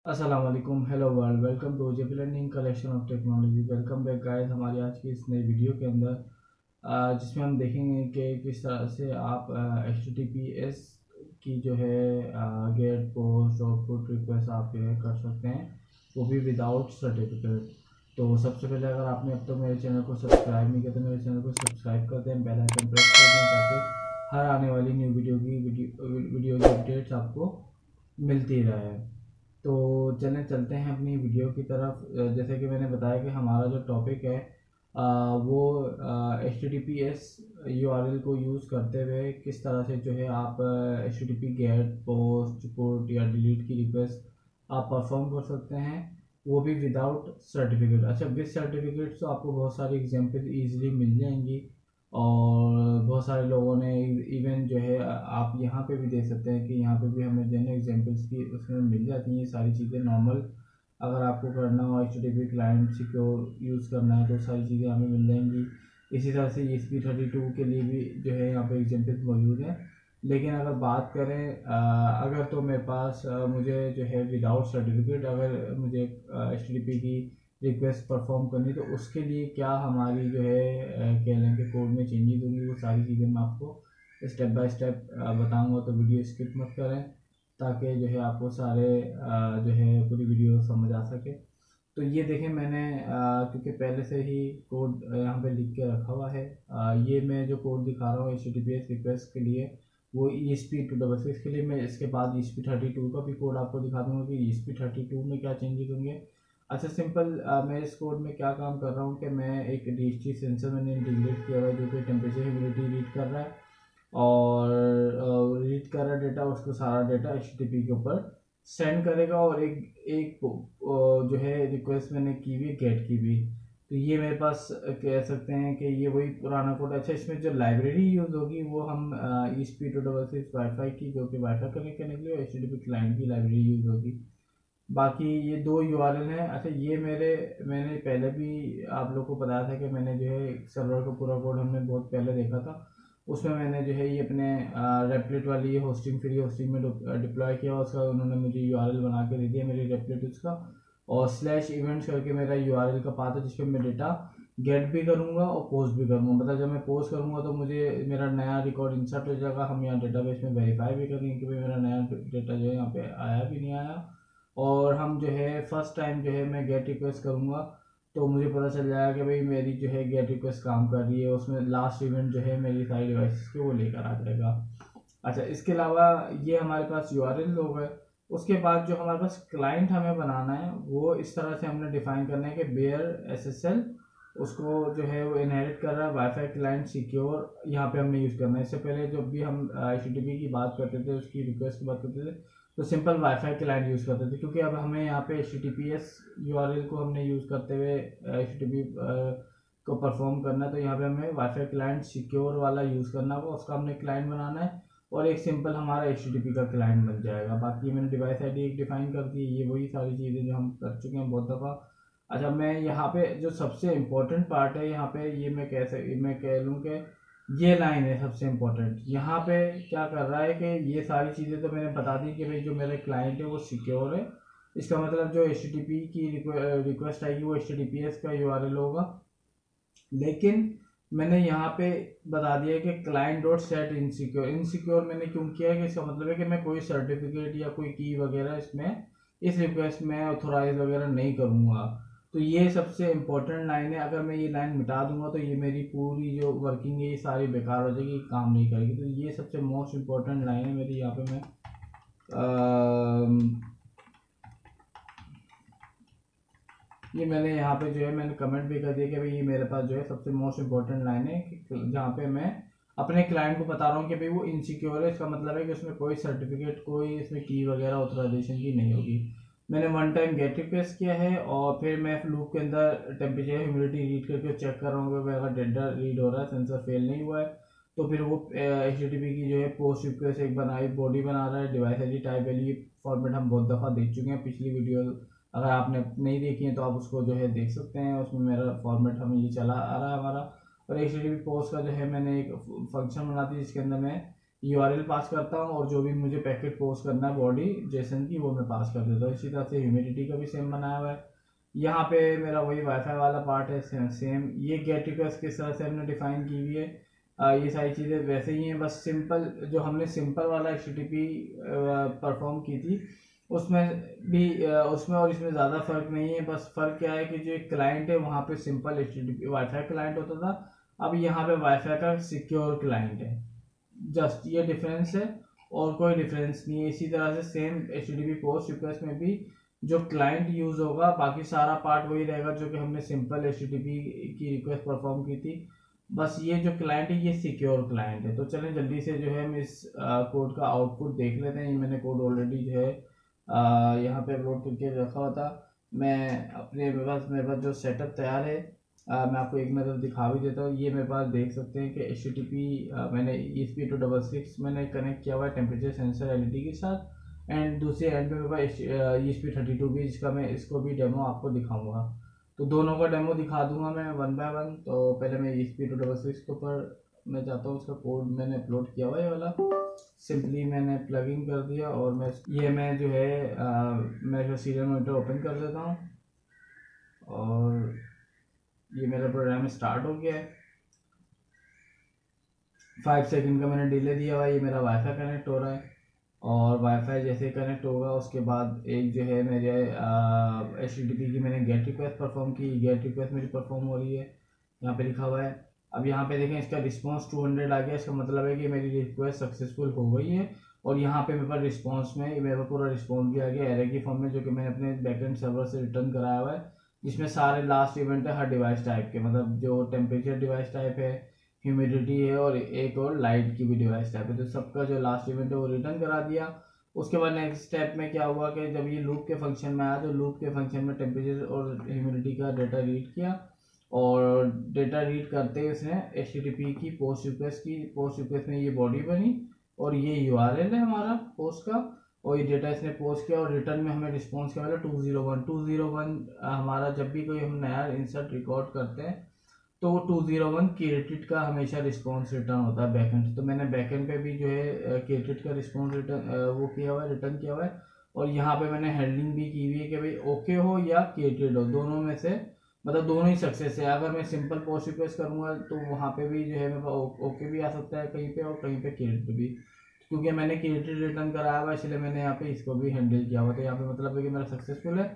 अस्सलाम वालेकुम, hello world, welcome to JP learning collection of technology. Welcome back guys हमारी आज की इस नई वीडियो के अंदर, जिसमें हम देखेंगे कि किस तरह से आप HTTPS की जो है गेट पोस्ट और पुट रिक्वेस्ट आप जो है कर सकते हैं, वो भी विदाउट सर्टिफिकेट। तो सबसे पहले अगर आपने अब तक मेरे चैनल को सब्सक्राइब नहीं किया तो मेरे चैनल को सब्सक्राइब कर दें, बेल आइकन प्रेस कर दें ताकि हर आने वाली न्यू वीडियो की अपडेट्स आपको मिलती रहे। तो चलते हैं अपनी वीडियो की तरफ। जैसे कि मैंने बताया कि हमारा जो टॉपिक है वो HTTPS URL को यूज़ करते हुए किस तरह से जो है आप HTTP गेट पोस्ट पुट या डिलीट की रिक्वेस्ट आप परफॉर्म कर सकते हैं, वो भी विदाउट सर्टिफिकेट। अच्छा, विद सर्टिफिकेट तो आपको बहुत सारी एग्जांपल इजीली मिल जाएंगी और बहुत सारे लोगों ने इवन जो है आप यहाँ पे भी देख सकते हैं कि यहाँ पे भी हमें जो है एग्जाम्पल्स की उसमें मिल जाती हैं ये सारी चीज़ें नॉर्मल। अगर आपको करना हो HTTP क्लाइंट सिक्योर यूज़ करना है तो सारी चीज़ें हमें मिल जाएंगी। इसी तरह से ESP32 के लिए भी जो है यहाँ पे एग्जाम्पल मौजूद है। लेकिन अगर बात करें अगर तो मेरे पास मुझे जो है विदाउट सर्टिफिकेट अगर मुझे HTTP की रिक्वेस्ट परफॉर्म करनी तो उसके लिए क्या हमारी जो है कह लें कि कोड में चेंजेस होंगी, वो सारी चीज़ें मैं आपको स्टेप बाय स्टेप बताऊंगा। तो वीडियो स्किप मत करें ताकि जो है आपको सारे जो है पूरी वीडियो समझ आ सके। तो ये देखें मैंने क्योंकि पहले से ही कोड यहाँ पे लिख के रखा हुआ है। ये मैं जो कोड दिखा रहा हूँ HTTPS रिक्वेस्ट के लिए वो ESP266 के लिए। मैं इसके बाद ESP32 का भी कोड आपको दिखा दूंगा कि ESP32 में क्या चेंजेस होंगे। अच्छा सिंपल, मैं इस कोड में क्या काम कर रहा हूँ कि मैं एक DHT सेंसर मैंने इंटीग्रेट किया हुआ है जो कि टेम्परेचर ह्यूमिडिटी रीड कर रहा है और रीड कर रहा डेटा, उसको सारा डेटा HTTP के ऊपर सेंड करेगा। और एक एक जो है रिक्वेस्ट मैंने की हुई गेट की भी। तो ये मेरे पास कह सकते हैं कि ये वही पुराना कोड। अच्छा, इसमें जो लाइब्रेरी यूज़ होगी वो हम ESP266 वाईफाई की, जो कि वाईफाई कनेक्ट करने के लिए HTTP क्लाइंट की लाइब्रेरी यूज़ होगी। बाकी ये दो URL हैं। अच्छा, ये मैंने पहले भी आप लोग को बताया था कि मैंने जो है सर्वर का पूरा कोड हमने बहुत पहले देखा था। उसमें मैंने जो है ये अपने रेपलेट वाली ये होस्टिंग फ्री होस्टिंग में डिप्लॉय किया, उसका उन्होंने मुझे URL बना के दे दिया मेरी रेपलेट उसका। और स्लैश इवेंट्स करके मेरा URL का पाथ है जिसपे मैं डेटा गेट भी करूँगा और पोस्ट भी करूँगा। मतलब जब मैं पोस्ट करूँगा तो मुझे मेरा नया रिकॉर्ड इंसर्ट हो जाएगा। हम यहाँ डेटाबेस में वेरीफाई भी करेंगे कि भाई मेरा नया डेटा जो है यहाँ पे आया भी नहीं आया। और हम जो है फर्स्ट टाइम जो है मैं गेट रिक्वेस्ट करूँगा तो मुझे पता चल जाएगा कि भाई मेरी जो है गेट रिक्वेस्ट काम कर रही है, उसमें लास्ट इवेंट जो है मेरी सारी डिवाइस को वो लेकर आ जाएगा। अच्छा, इसके अलावा ये हमारे पास URL हो गए। उसके बाद जो हमारे पास क्लाइंट हमें बनाना है वो इस तरह से हमने डिफाइन करना है कि बेयर SSL उसको जो है वो इनहेरिट कर रहा है वाईफाई क्लाइंट सिक्योर, यहाँ पे हमने यूज़ करना है। इससे पहले जब भी हम HTTP की बात करते थे, उसकी रिक्वेस्ट की बात करते थे तो सिंपल वाईफाई क्लाइंट यूज़ करते थे, क्योंकि अब हमें यहाँ पे HTTPS URL को हमने यूज़ करते हुए HTTP को परफॉर्म करना है। तो यहाँ पे हमें वाईफाई क्लाइंट सिक्योर वाला यूज़ करना होगा, उसका हमने क्लाइंट बनाना है और एक सिंपल हमारा HTTP का क्लाइंट बन जाएगा। बाकी मैंने डिवाइस ID एक डिफाइन कर दी। ये वही सारी चीज़ें जो हम कर चुके हैं बहुत दफ़ा। अच्छा, मैं यहाँ पे जो सबसे इम्पोर्टेंट पार्ट है यहाँ पे ये मैं कह लूँ कि ये लाइन है सबसे इम्पोर्टेंट। यहाँ पे क्या कर रहा है कि ये सारी चीज़ें तो मैंने बता दी कि भाई जो मेरा क्लाइंट है वो सिक्योर है। इसका मतलब जो HTTP की रिक्वेस्ट आएगी वो HTTPS का URL होगा। लेकिन मैंने यहाँ पे बता दिया कि client dot set insecure. Insecure मैंने क्यों किया है कि इसका मतलब है कि मैं कोई सर्टिफिकेट या कोई की वगैरह इसमें इस रिक्वेस्ट में ऑथोराइज वगैरह नहीं करूँगा। तो ये सबसे इम्पोर्टेंट लाइन है। अगर मैं ये लाइन मिटा दूंगा तो ये मेरी पूरी जो वर्किंग है ये सारी बेकार हो जाएगी, काम नहीं करेगी। तो ये सबसे मोस्ट इम्पोर्टेंट लाइन है मेरी। यहाँ पे मैं ये मैंने यहाँ पे जो है मैंने कमेंट भी कर दिया कि भाई ये मेरे पास जो है सबसे मोस्ट इम्पोर्टेंट लाइन है जहाँ पे मैं अपने क्लाइंट को बता रहा हूँ कि भाई वो इनसिक्योर है। इसका मतलब है कि उसमें कोई सर्टिफिकेट कोई इसमें की वगैरह ऑथराइजेशन की नहीं होगी। मैंने वन टाइम गेट रिक्वेस्ट किया है और फिर मैं लूप के अंदर टेम्परेचर ह्यूमिडिटी रीड करके चेक कर रहा हूँ कि अगर डेटा रीड हो रहा है, सेंसर फेल नहीं हुआ है, तो फिर वो HTTP की जो है पोस्ट रिक्वेस्ट एक बनाई बॉडी बना रहा है। Device ID type value format हम बहुत दफ़ा देख चुके हैं पिछली वीडियो, अगर आपने नहीं देखी है तो आप उसको जो है देख सकते हैं। उसमें मेरा फॉर्मेट हमें ये चला आ रहा है हमारा। और HTTP पोस्ट का जो है मैंने एक फंक्शन बना दी जिसके अंदर मैं URL पास करता हूँ और जो भी मुझे पैकेट पोस्ट करना है बॉडी जेसन की वो मैं पास कर देता हूँ। इसी तरह से ह्यूमिडिटी का भी सेम बनाया हुआ है। यहाँ पे मेरा वही वाईफाई वाला पार्ट है सेम। ये गेट रिक्वेस्ट किस तरह से हमने डिफाइन की हुई है, ये सारी चीज़ें वैसे ही हैं, बस सिंपल जो हमने सिंपल वाला HTTP परफॉर्म की थी उसमें भी उसमें और इसमें ज़्यादा फ़र्क नहीं है। बस फ़र्क क्या है कि जो एक क्लाइंट है वहाँ पे सिंपल HTTP वाईफाई क्लाइंट होता था, अब यहाँ पे वाईफाई का सिक्योर क्लाइंट है। जस्ट ये डिफरेंस है और कोई डिफरेंस नहीं है। इसी तरह से सेम HTTP पोस्ट रिक्वेस्ट में भी जो क्लाइंट यूज़ होगा बाकी सारा पार्ट वही रहेगा जो कि हमने सिंपल HTTP की रिक्वेस्ट परफॉर्म की थी। बस ये जो क्लाइंट है ये सिक्योर क्लाइंट है। तो चलें जल्दी से जो है हम इस कोड का आउटपुट देख लेते हैं। ये मैंने कोड ऑलरेडी जो है यहाँ पे अपलोड करके रखा हुआ था। मैं अपने मेरे पास जो सेटअप तैयार है मैं आपको एक नज़र दिखा भी देता हूँ। ये मेरे पास देख सकते हैं कि HTTP मैंने ESP8266 मैंने कनेक्ट किया हुआ है टेम्परेचर सेंसर LED के साथ, एंड दूसरे एंड पे मेरे पास ESP32 भी, जिसका मैं इसको भी डेमो आपको दिखाऊंगा। तो दोनों का डेमो दिखा दूंगा मैं वन बाय वन। तो पहले मैं ESP8266 के ऊपर मैं चाहता हूँ उसका कोड मैंने अपलोड किया हुआ है वाला, सिंपली मैंने प्लगइन कर दिया और मैं जो है मैं सीरियल मॉनिटर ओपन कर देता हूँ और ये मेरा प्रोग्राम स्टार्ट हो गया है। 5 सेकंड का मैंने डिले दिया हुआ है। ये मेरा वाईफाई कनेक्ट हो रहा है और वाईफाई जैसे ही कनेक्ट होगा उसके बाद एक जो है मेरे HTTP की मैंने गेट रिक्वेस्ट परफॉर्म की। गेट रिक्वेस्ट मेरी परफॉर्म हो रही है, यहाँ पे लिखा हुआ है। अब यहाँ पे देखें इसका रिस्पांस 200 आ गया, इसका मतलब है कि मेरी रिक्वेस्ट सक्सेसफुल हो गई है। और यहाँ पे मेरे पास रिस्पांस में मेरे पास पूरा रिस्पांस भी आ गया एरे की फॉर्म में, जो कि मैंने अपने बैकएंड सर्वर से रिटर्न कराया हुआ है, जिसमें सारे लास्ट इवेंट है हर डिवाइस टाइप के, मतलब जो टेम्परेचर डिवाइस टाइप है, ह्यूमिडिटी है और एक और लाइट की भी डिवाइस टाइप है। तो सबका जो लास्ट इवेंट है वो रिटर्न करा दिया। उसके बाद नेक्स्ट स्टेप में क्या हुआ कि जब ये लूप के फंक्शन में आया तो लूप के फंक्शन में टेम्परेचर और ह्यूमिडिटी का डेटा रीड किया और डेटा रीड करते ही उसने HTTP की पोस्ट रिक्वेस्ट में ये बॉडी बनी और ये URL है हमारा पोस्ट का, और ये डेटा इसने पोस्ट किया और रिटर्न में हमें रिस्पॉन्स क्या मिला 201 हमारा जब भी कोई हम नया इंसर्ट रिकॉर्ड करते हैं तो 201 क्रिएटेड का हमेशा रिस्पॉन्स रिटर्न होता है बैकएंड से। तो मैंने बैकएंड पे भी जो है क्रिएटेड का रिस्पॉन्स रिटर्न वो किया हुआ है, रिटर्न किया हुआ है। और यहाँ पे मैंने हैंडलिंग भी की हुई है कि भाई ओके हो या क्रिएटेड हो, दोनों में से मतलब दोनों ही सक्सेस है। अगर मैं सिंपल पोस्ट रिक्वेस्ट करूँगा तो वहाँ पे भी जो है मेरे पास ओके भी आ सकता है कहीं पे और कहीं पे क्रिएटेड भी, क्योंकि मैंने क्रिएटेड रिटर्न कराया हुआ इसलिए मैंने यहाँ पे इसको भी हैंडल किया हुआ। तो यहाँ पे मतलब है कि मेरा सक्सेसफुल है।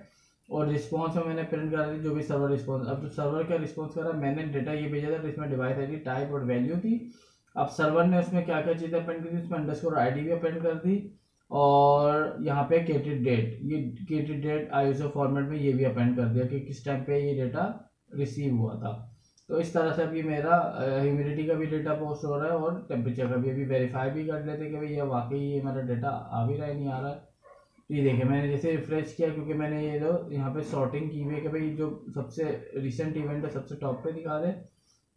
और रिस्पॉन्स में मैंने प्रिंट करा दी जो भी सर्वर रिस्पॉन्स। अब जो सर्वर का रिस्पॉन्स करा मैंने डेटा ये भेजा था जिसमें डिवाइस ID टाइप और वैल्यू थी। अब सर्वर ने उसमें क्या क्या चीज़ें अपेंड की थी, उसमें अंडरस्कोर ID भी अपेंड कर दी और यहाँ पे केटेड डेट, ये केटेड डेट ISO फॉर्मेट में ये भी अपेंड कर दिया कि किस टाइम पे ये डेटा रिसीव हुआ था। तो इस तरह से अभी मेरा ह्यूमिडिटी का भी डेटा पोस्ट हो रहा है और टेम्परेचर का भी। अभी वेरीफाई भी कर लेते कि भाई ये वाकई ये मेरा डेटा आ भी रहा है नहीं आ रहा है। तो ये देखिए मैंने जैसे रिफ्रेश किया, क्योंकि मैंने ये जो यहाँ पे सॉर्टिंग की हुई है कि भाई जो सबसे रिसेंट इवेंट है सबसे टॉप पे दिखा दे।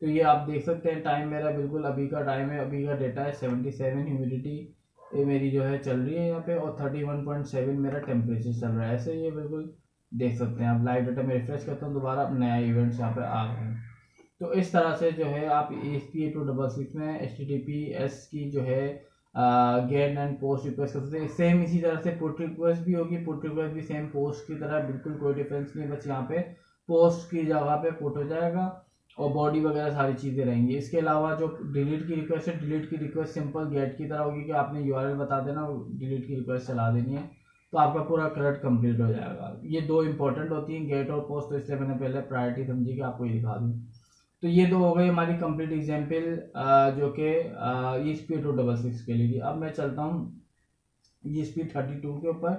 तो ये आप देख सकते हैं टाइम मेरा बिल्कुल अभी का टाइम है, अभी का डेटा है 77, ह्यूमिडिटी ये मेरी जो है चल रही है यहाँ पे, और 31.7 मेरा टेम्परेचर चल रहा है। ऐसे ये बिल्कुल देख सकते हैं आप। लाइव डेटा में रिफ्रेश करता हूँ दोबारा, अब नया इवेंट्स यहाँ पे आ गए हैं। तो इस तरह से जो है आप ESP8266 में HTTPS की जो है गेट एंड पोस्ट रिक्वेस्ट कर सकते हैं। सेम इसी तरह से पुट रिक्वेस्ट भी होगी, पुट रिक्वेस्ट भी सेम पोस्ट की तरह, बिल्कुल कोई डिफरेंस नहीं, बस यहाँ पे पोस्ट की जगह पे पुट हो जाएगा और बॉडी वगैरह सारी चीज़ें रहेंगी। इसके अलावा जो डिलीट की रिक्वेस्ट है, डिलीट की रिक्वेस्ट सिंपल गेट की तरह होगी कि आपने URL बता देना, डिलीट की रिक्वेस्ट चला देनी है, तो आपका पूरा करेक्ट कंप्लीट हो जाएगा। ये दो इंपॉर्टेंट होती हैं गेट और पोस्ट, तो इसलिए मैंने पहले प्रायोरिटी समझी कि आपको ये दिखा दूँ। तो ये तो हो गई हमारी कंप्लीट एग्जाम्पल जो कि ESP8266 के लिए थी। अब मैं चलता हूँ ESP32 के ऊपर।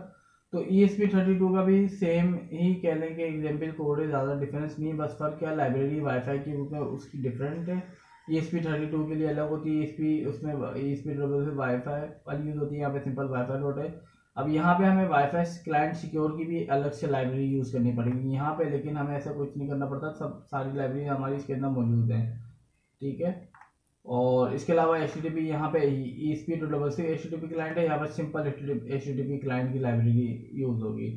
तो ESP32 का भी सेम ही कह लें कि एग्जाम्पल कोड है, ज़्यादा डिफरेंस नहीं, बस फर्क क्या लाइब्रेरी वाईफाई की उसकी डिफरेंट है। ESP32 के लिए अलग होती है, उसमें ESP32 वाईफाई वाली यूज़ होती है, यहाँ पे सिंपल वाईफाई डॉट है। अब यहाँ पे हमें वाईफाई क्लाइंट सिक्योर की भी अलग से लाइब्रेरी यूज़ करनी पड़ेगी यहाँ पे, लेकिन हमें ऐसा कुछ नहीं करना पड़ता, सब सारी लाइब्रेरी हमारी इसके अंदर मौजूद है, ठीक है। और इसके अलावा HTTP यहाँ पे ESP266 HTTP क्लाइंट है, यहाँ पर सिंपल HTTP क्लाइंट की लाइब्रेरी यूज़ होगी।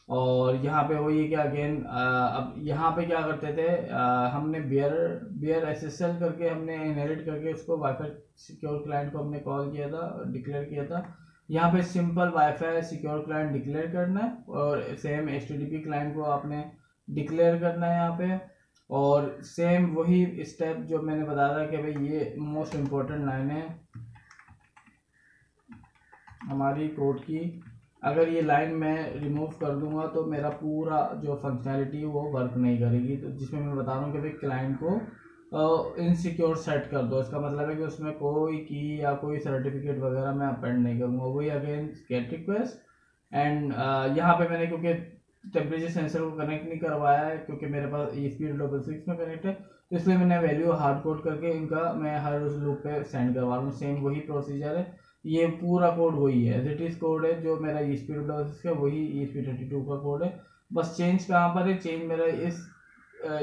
और यहाँ पे वही क्या अगेन अब यहाँ पे क्या करते थे, हमने बियर एसएसएल करके हमने इनहेरिट करके उसको वाईफाई सिक्योर क्लाइंट को हमने कॉल किया था, डिक्लेयर किया था। यहाँ पे simple wifi secure client declare करना है और सेम एचटीटीपी क्लाइंट को आपने डिक्लेयर करना है यहाँ पे। और सेम वही स्टेप जो मैंने बताया था कि भाई ये मोस्ट इम्पोर्टेंट लाइन है हमारी कोड की। अगर ये लाइन मैं रिमूव कर दूंगा तो मेरा पूरा जो फंक्शनैलिटी है वो वर्क नहीं करेगी। तो जिसमें मैं बता रहा हूँ कि भाई क्लाइंट को इनसिक्योर सेट कर दो, इसका मतलब है कि उसमें कोई की या कोई सर्टिफिकेट वगैरह मैं अपेंड नहीं करूँगा। वही अगेन गेट रिक्वेस्ट एंड यहाँ पे मैंने क्योंकि टेम्परेचर सेंसर को कनेक्ट नहीं करवाया है क्योंकि मेरे पास ESP66 में कनेक्ट है, तो इसलिए मैंने वैल्यू हार्ड कोड करके इनका मैं हर उस लूप पे सेंड करवा रहा हूँ। सेम वही प्रोसीजर है, ये पूरा कोड वही है, एज इट इज कोड है जो मेरा ESP66 का वही ESP32 का कोड है। बस चेंज कहाँ पर है, चेंज मेरा इस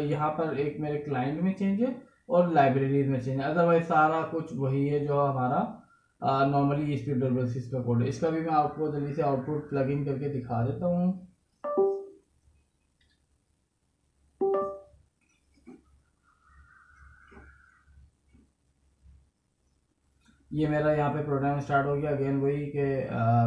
यहाँ पर एक मेरे क्लाइंट में चेंज है और लाइब्रेरीज में चेंज है, अदरवाइज सारा कुछ वही है जो हमारा नॉर्मली ESP66 का कोड है। इसका भी मैं आपको जल्दी से आउटपुट प्लग इन करके दिखा देता हूँ। ये मेरा यहाँ पे प्रोग्राम स्टार्ट हो गया। अगेन वही कि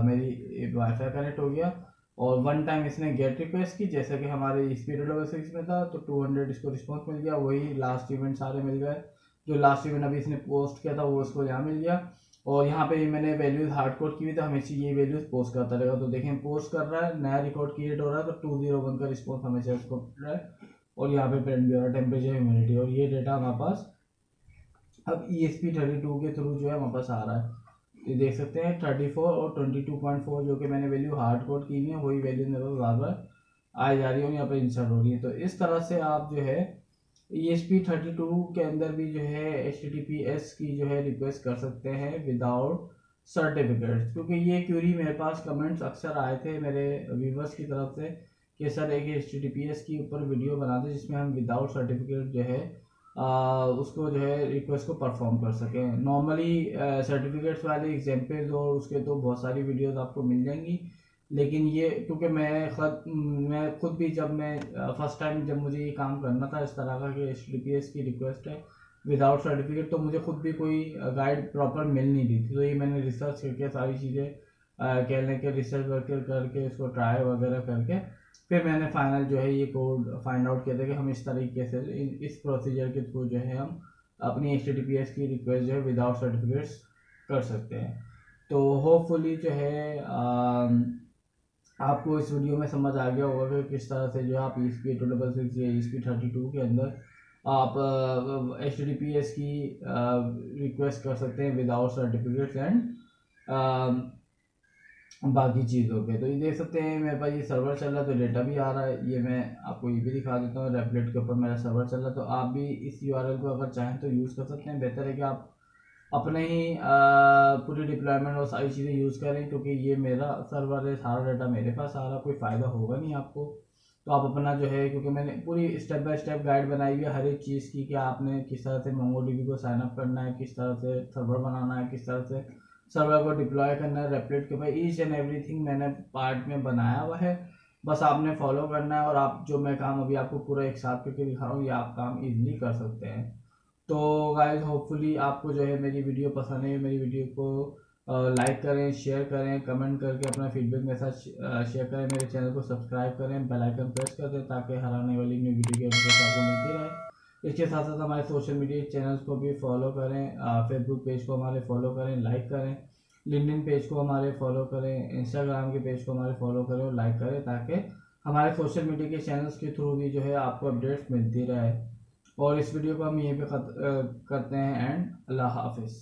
मेरी वाईफाई कनेक्ट हो गया और वन टाइम इसने गेट रिक्वेस्ट की, जैसे कि हमारे ESP66 में था, तो 200 इसको रिस्पॉन्स मिल गया। वही लास्ट इवेंट सारे मिल गए, जो लास्ट इवेंट अभी इसने पोस्ट किया था वो इसको यहाँ मिल गया। और यहाँ पे मैंने वैल्यूज हार्ड कोड की हुई, तो हमेशा ये वैल्यूज पोस्ट करता रहेगा। तो देखें पोस्ट कर रहा है, नया रिकॉर्ड क्रिएट हो रहा है, तो 201 का रिस्पॉन्स हमेशा इसको मिल रहा है। और यहाँ पे प्रिंट भी हो रहा है टेम्परेचर ह्यूमिडिटी, और ये डेटा हमारे पास अब ESP32 के थ्रू जो है हमारे पास आ रहा है। ये देख सकते हैं 34 और 22.4 जो कि मैंने वैल्यू हार्ड कोड की हुई है, वही वैल्यू मेरे पास बार बार आई जा रही है और यहाँ पर इंसर्ट हो रही है। तो इस तरह से आप जो है ESP32 के अंदर भी जो है HTTPS की जो है रिक्वेस्ट कर सकते हैं विदाउट सर्टिफिकेट। क्योंकि ये क्यूरी मेरे पास कमेंट्स अक्सर आए थे मेरे व्यूवर्स की तरफ से कि सर एक HTTPS के ऊपर वीडियो बना दे जिसमें हम विदाउट सर्टिफिकेट जो है उसको जो है रिक्वेस्ट को परफॉर्म कर सकें। नॉर्मली सर्टिफिकेट्स वाले एग्जाम्पल्स और उसके तो बहुत सारी वीडियोस आपको मिल जाएंगी, लेकिन ये क्योंकि मैं खुद भी जब मैं फर्स्ट टाइम जब मुझे ये काम करना था इस तरह का कि HTTPS की रिक्वेस्ट है विदाउट सर्टिफिकेट, तो मुझे खुद भी कोई गाइड प्रॉपर मिल नहीं रही थी। तो ये मैंने रिसर्च करके सारी चीज़ें कह लें कि रिसर्च करके इसको ट्राई वगैरह करके फिर मैंने फाइनल जो है ये कोड फाइंड आउट किया था कि हम इस तरीके से इस प्रोसीजर के थ्रू जो है हम अपनी HTTPS की रिक्वेस्ट जो है विदाउट सर्टिफिकेट्स कर सकते हैं। तो होपफुली जो है आपको इस वीडियो में समझ आ गया होगा कि किस तरह से जो आप ESP66 या ESP32 के अंदर आप HTTPS की रिक्वेस्ट कर सकते हैं विदाउट सर्टिफिकेट्स एंड बाकी चीज़ों पे। तो ये देख सकते हैं मेरे पास ये सर्वर चल रहा है तो डेटा भी आ रहा है। ये मैं आपको ये भी दिखा देता हूँ, रेपलेट के ऊपर मेरा सर्वर चल रहा है। तो आप भी इस URL को अगर चाहें तो यूज़ कर सकते हैं। बेहतर है कि आप अपने ही पूरी डिप्लॉयमेंट और सारी चीज़ें यूज़ करें, क्योंकि ये मेरा सर्वर है, सारा डाटा मेरे पास आ रहा, कोई फ़ायदा होगा नहीं आपको। तो आप अपना जो है, क्योंकि मैंने पूरी स्टेप बाय स्टेप गाइड बनाई हुई है हर एक चीज़ की कि आपने किस तरह से MongoDB को साइन अप करना है, किस तरह से सर्वर बनाना है, किस तरह से सर्वर को डिप्लॉय करना है रेपलेट के ऊपर। ईच एंड एवरीथिंग मैंने पार्ट में बनाया हुआ है, बस आपने फॉलो करना है। और आप जो मैं काम अभी आपको पूरा एक साथ करके दिखा रहा हूँ ये आप काम इजीली कर सकते हैं। तो गाइस होपफुली आपको जो है मेरी वीडियो पसंद है। मेरी वीडियो को लाइक करें, शेयर करें, कमेंट करके अपना फीडबैक मेरे साथ शेयर करें। मेरे चैनल को सब्सक्राइब करें, बेल आइकन प्रेस कर दें ताकि हर आने वाली न्यू वीडियो की अपडेट आपको मिलती रहे। इसके साथ साथ हमारे सोशल मीडिया चैनल्स को भी फॉलो करें, फेसबुक पेज को हमारे फॉलो करें, लाइक करें, लिंक्डइन पेज को हमारे फॉलो करें, इंस्टाग्राम के पेज को हमारे फॉलो करें और लाइक करें, ताकि हमारे सोशल मीडिया के चैनल्स के थ्रू भी जो है आपको अपडेट्स मिलती रहे। और इस वीडियो को हम यहीं पे करते हैं एंड अल्लाह हाफिज़।